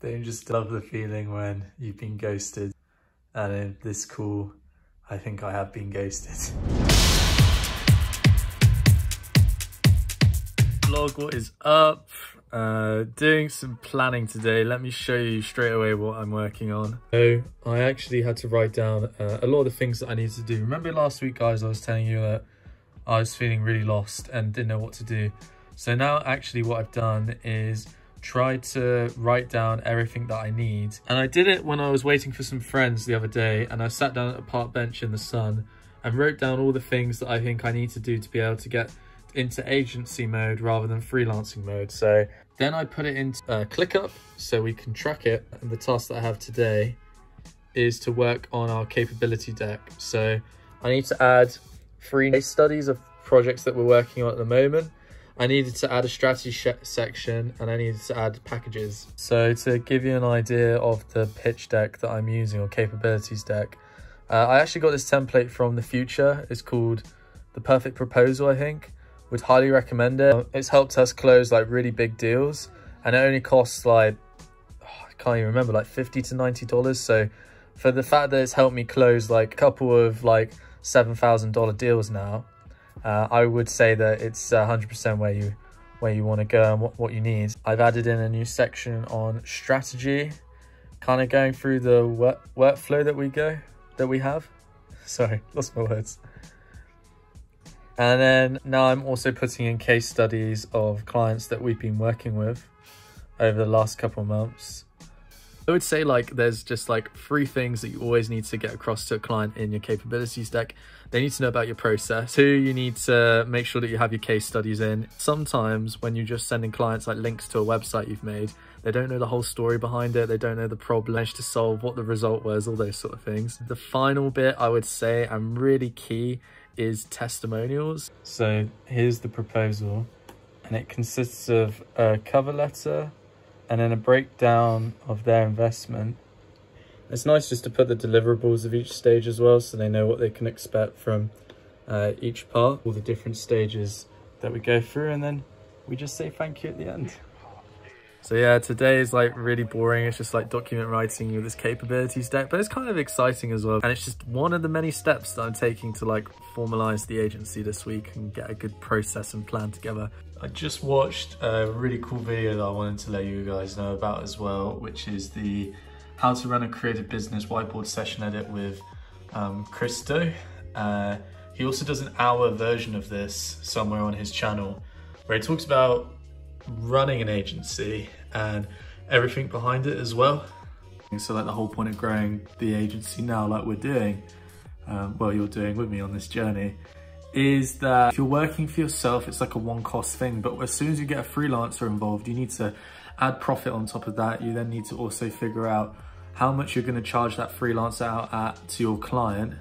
Don't you just love the feeling when you've been ghosted? And in this call, I think I have been ghosted. Vlog, what is up? Doing some planning today. Let me show you straight away what I'm working on. So I actually had to write down a lot of the things that I need to do. Remember last week, guys, I was telling you that I was feeling really lost and didn't know what to do. So now actually what I've done is tried to write down everything that I need. And I did it when I was waiting for some friends the other day, and I sat down at a park bench in the sun and wrote down all the things that I think I need to do to be able to get into agency mode rather than freelancing mode. So then I put it into ClickUp so we can track it. And the task that I have today is to work on our capability deck. So I need to add 3 case studies of projects that we're working on at the moment. I needed to add a strategy section, and I needed to add packages. So to give you an idea of the pitch deck that I'm using, or capabilities deck, I actually got this template from the future. It's called The Perfect Proposal, I think. Would highly recommend it. It's helped us close like really big deals, and it only costs like, I can't even remember, like $50 to $90. So for the fact that it's helped me close like a couple of like $7,000 deals now, I would say that it's 100% where you want to go and what you need. I've added in a new section on strategy, kind of going through the workflow that we have. Sorry, lost my words. And then now I'm also putting in case studies of clients that we've been working with over the last couple of months. I would say like there's just like 3 things that you always need to get across to a client in your capabilities deck. They need to know about your process. 2, you need to make sure that you have your case studies in. Sometimes when you're just sending clients like links to a website you've made, they don't know the whole story behind it. They don't know the problem to solve, what the result was, all those sort of things. The final bit I would say and really key is testimonials. So here's the proposal, and it consists of a cover letter and then a breakdown of their investment. It's nice just to put the deliverables of each stage as well, so they know what they can expect from each part, all the different stages that we go through, and then we just say thank you at the end. So yeah, today is like really boring. It's just like document writing with this capabilities deck, but it's kind of exciting as well. And it's just one of the many steps that I'm taking to like formalize the agency this week and get a good process and plan together. I just watched a really cool video that I wanted to let you guys know about as well, which is the How to Run a Creative Business whiteboard session edit with Christo. He also does an hour version of this somewhere on his channel where he talks about running an agency and everything behind it as well. So like the whole point of growing the agency now, like we're doing, well, you're doing with me on this journey, is that if you're working for yourself, it's like a one-cost thing. But as soon as you get a freelancer involved, you need to add profit on top of that. You then need to also figure out how much you're going to charge that freelancer out at to your client.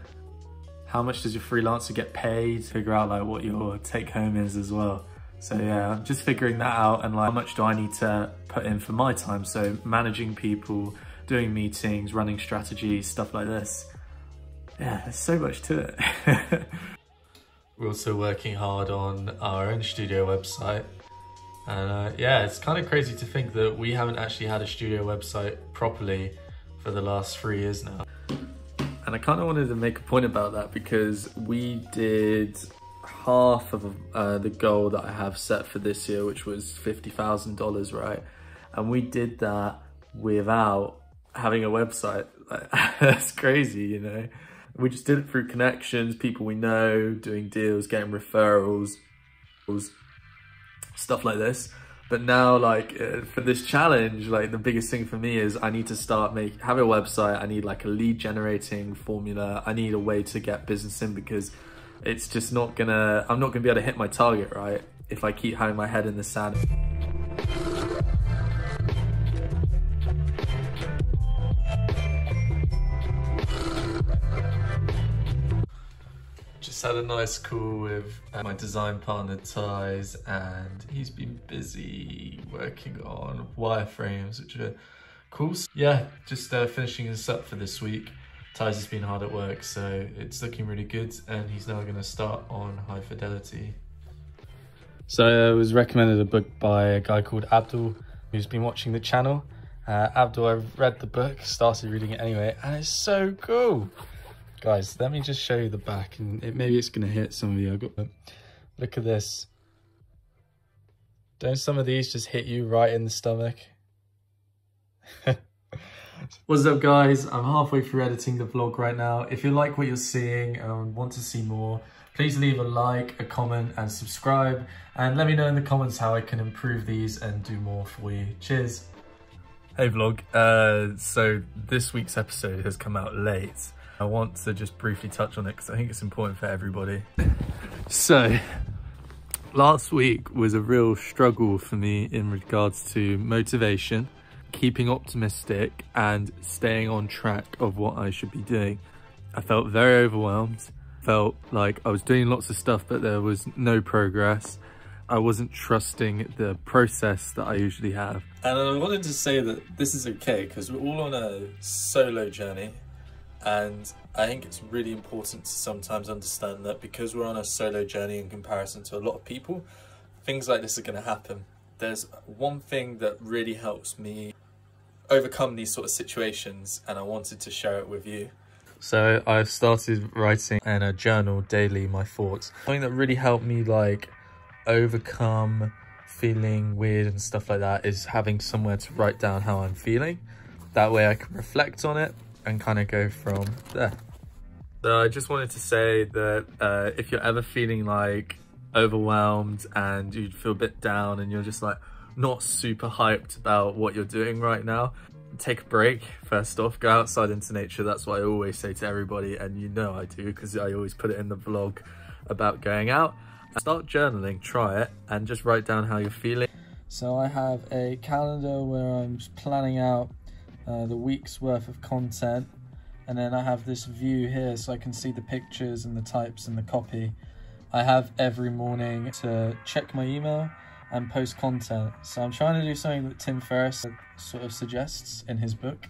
How much does your freelancer get paid? Figure out like what your take home is as well. So yeah, I'm just figuring that out, and like how much do I need to put in for my time? So managing people, doing meetings, running strategy, stuff like this. Yeah, there's so much to it. We're also working hard on our own studio website. And yeah, it's kind of crazy to think that we haven't actually had a studio website properly for the last 3 years now. And I kind of wanted to make a point about that because we did half of the goal that I have set for this year, which was $50,000, right? And we did that without having a website. Like, that's crazy, you know? We just did it through connections, people we know, doing deals, getting referrals, stuff like this. But now, like, for this challenge, like, the biggest thing for me is I need to start have a website. I need like a lead generating formula. I need a way to get business in, because it's just I'm not gonna be able to hit my target, right, if I keep having my head in the sand. Just had a nice call with my design partner Ty's, and he's been busy working on wireframes, which are cool. Yeah, just finishing this up for this week. Ty's has been hard at work, so it's looking really good, and he's now going to start on High Fidelity. So I was recommended a book by a guy called Abdul, who's been watching the channel, Abdul, I read the book, started reading it anyway, and it's so cool. Guys, let me just show you the back, and maybe it's going to hit some of you. Look at this. Don't some of these just hit you right in the stomach? What's up, guys? I'm halfway through editing the vlog right now. If you like what you're seeing and want to see more, please leave a like, a comment and subscribe, and let me know in the comments how I can improve these and do more for you. Cheers. Hey vlog, so this week's episode has come out late. I want to just briefly touch on it because I think it's important for everybody. So, last week was a real struggle for me in regards to motivation, keeping optimistic and staying on track of what I should be doing. I felt very overwhelmed, felt like I was doing lots of stuff but there was no progress. I wasn't trusting the process that I usually have. And I wanted to say that this is okay because we're all on a solo journey, and I think it's really important to sometimes understand that because we're on a solo journey in comparison to a lot of people, things like this are going to happen. There's one thing that really helps me overcome these sort of situations, and I wanted to share it with you. So I've started writing in a journal daily my thoughts. Something that really helped me like overcome feeling weird and stuff like that is having somewhere to write down how I'm feeling. That way I can reflect on it and kind of go from there. So I just wanted to say that if you're ever feeling like overwhelmed and you feel a bit down and you're just like not super hyped about what you're doing right now, take a break. First off, go outside into nature. That's what I always say to everybody, and you know I do because I always put it in the vlog about going out. Start journaling, try it, and just write down how you're feeling. So I have a calendar where I'm just planning out the week's worth of content, and then I have this view here so I can see the pictures and the types and the copy. I have every morning to check my email and post content. So I'm trying to do something that Tim Ferriss sort of suggests in his book,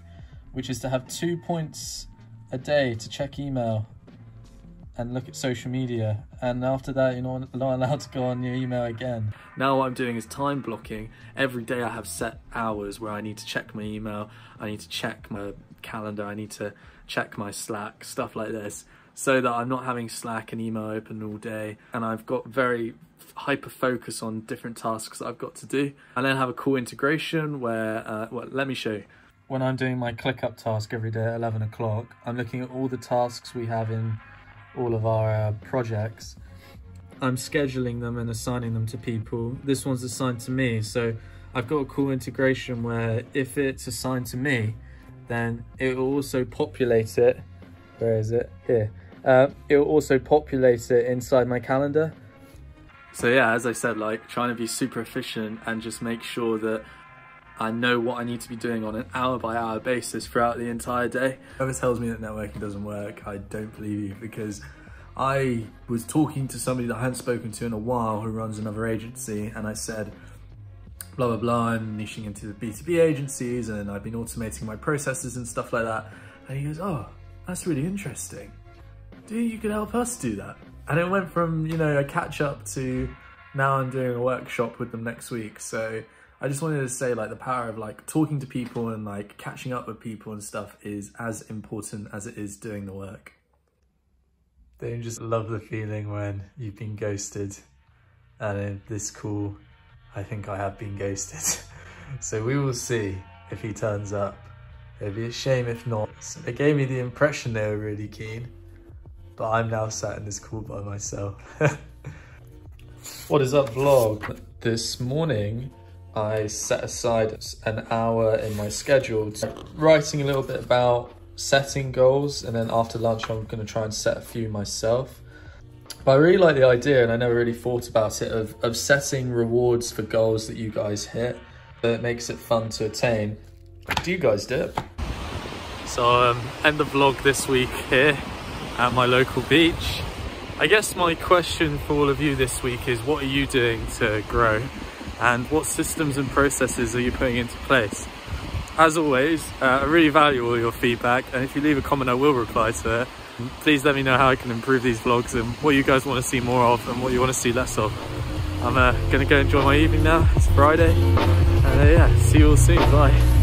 which is to have 2 points a day to check email and look at social media, and after that you're not allowed to go on your email again. Now what I'm doing is time blocking. Every day I have set hours where I need to check my email, I need to check my calendar, I need to check my Slack, stuff like this, so that I'm not having Slack and email open all day, and I've got very hyper focus on different tasks that I've got to do. I then have a cool integration where, well, let me show you. When I'm doing my ClickUp task every day at 11 o'clock, I'm looking at all the tasks we have in all of our projects. I'm scheduling them and assigning them to people. This one's assigned to me, so I've got a cool integration where if it's assigned to me, then it will also populate it. Where is it? Here. It will also populate it inside my calendar. So yeah, as I said, like trying to be super efficient and just make sure that I know what I need to be doing on an hour by hour basis throughout the entire day. Whoever tells me that networking doesn't work, I don't believe you, because I was talking to somebody that I hadn't spoken to in a while who runs another agency, and I said, blah, blah, blah, I'm niching into the B2B agencies and I've been automating my processes and stuff like that. And he goes, oh, that's really interesting. Do you could help us do that? And it went from, you know, a catch up to now I'm doing a workshop with them next week. So I just wanted to say like the power of like talking to people and like catching up with people and stuff is as important as it is doing the work. Don't you just love the feeling when you've been ghosted? And in this call, I think I have been ghosted. So we will see if he turns up. It'd be a shame if not. It gave me the impression they were really keen, but I'm now sat in this call by myself. What is up, vlog? This morning, I set aside an hour in my schedule to writing a little bit about setting goals, and then after lunch I'm going to try and set a few myself. But I really like the idea, and I never really thought about it, of setting rewards for goals that you guys hit. It makes it fun to attain. Do you guys do it? So end the vlog this week here at my local beach. I guess my question for all of you this week is, what are you doing to grow? And what systems and processes are you putting into place? As always, I really value all your feedback, and if you leave a comment I will reply to it. Please let me know how I can improve these vlogs and what you guys want to see more of and what you want to see less of. I'm gonna go enjoy my evening now. It's Friday, and yeah, see you all soon. Bye.